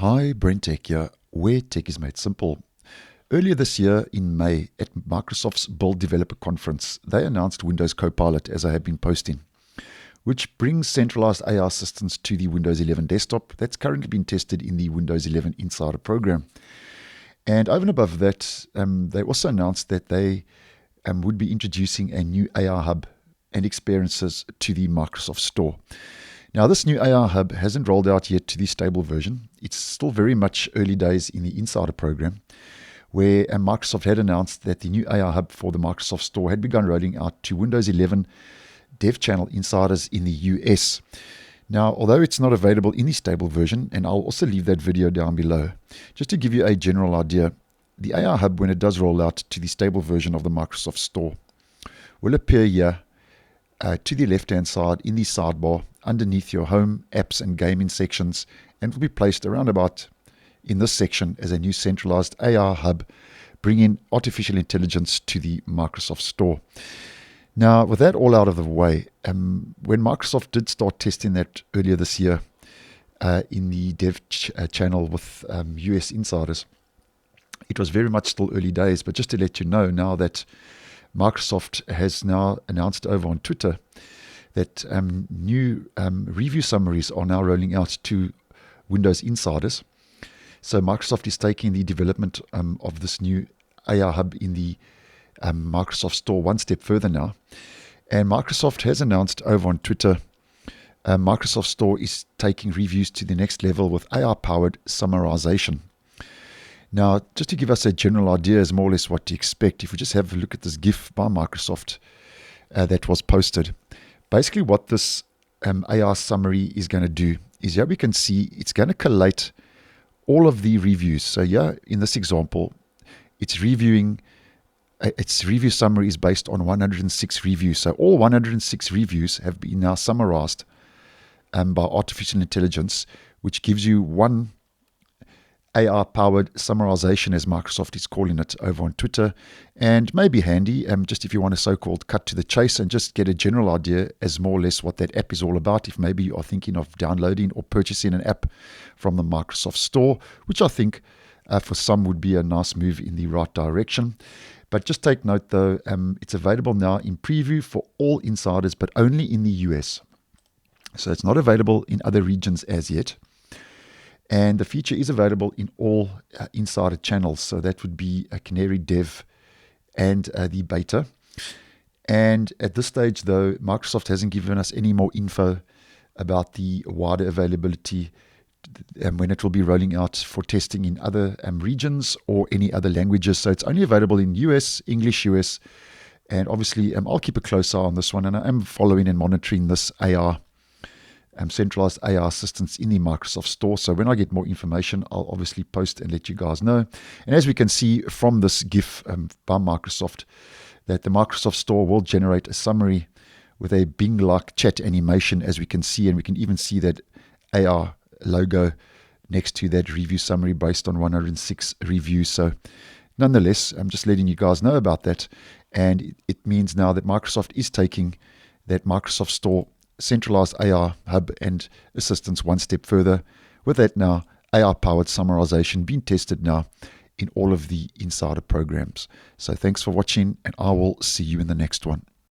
Hi, BrenTech here, where tech is made simple. Earlier this year in May at Microsoft's Build Developer Conference, they announced Windows Copilot, as I have been posting, which brings centralized AI assistance to the Windows 11 desktop that's currently been tested in the Windows 11 Insider program. And over and above that, they also announced that they would be introducing a new AI hub and experiences to the Microsoft Store. Now, this new AI hub hasn't rolled out yet to the stable version. It's still very much early days in the Insider program, where Microsoft had announced that the new AI hub for the Microsoft Store had begun rolling out to Windows 11 dev channel insiders in the US. Now, although it's not available in the stable version, and I'll also leave that video down below, just to give you a general idea, the AI hub, when it does roll out to the stable version of the Microsoft Store, will appear here to the left-hand side in the sidebar underneath your home, apps and gaming sections, and will be placed around about in this section as a new centralized AI hub, bringing artificial intelligence to the Microsoft Store. Now, with that all out of the way, when Microsoft did start testing that earlier this year in the dev channel with US insiders, it was very much still early days. But just to let you know now that Microsoft has now announced over on Twitter that new review summaries are now rolling out to Windows insiders. So Microsoft is taking the development of this new AI hub in the Microsoft Store one step further now. And Microsoft has announced over on Twitter, Microsoft Store is taking reviews to the next level with AI-powered summarization. Now, just to give us a general idea as more or less what to expect, if we just have a look at this GIF by Microsoft that was posted, basically what this AI summary is going to do is here we can see it's going to collate all of the reviews. So yeah, in this example, it's reviewing, its review summary is based on 106 reviews. So all 106 reviews have been now summarized by artificial intelligence, which gives you one AI-powered summarization, as Microsoft is calling it over on Twitter, and may be handy just if you want a so-called cut to the chase and just get a general idea as more or less what that app is all about, if maybe you are thinking of downloading or purchasing an app from the Microsoft Store, which I think for some would be a nice move in the right direction. But just take note though, it's available now in preview for all insiders, but only in the US. So it's not available in other regions as yet. And the feature is available in all insider channels. So that would be a Canary Dev and the beta. And at this stage, though, Microsoft hasn't given us any more info about the wider availability and when it will be rolling out for testing in other regions or any other languages. So it's only available in US, English US. And obviously, I'll keep a close eye on this one. And I am following and monitoring this AI centralized AI assistance in the Microsoft Store. So when I get more information, I'll obviously post and let you guys know. And as we can see from this GIF by Microsoft, that the Microsoft Store will generate a summary with a Bing-like chat animation, as we can see, and we can even see that AI logo next to that review summary based on 106 reviews. So nonetheless, I'm just letting you guys know about that. And it means now that Microsoft is taking that Microsoft Store centralized AI hub and assistance one step further. With that now, AI-powered summarization being tested now in all of the insider programs. So thanks for watching, and I will see you in the next one.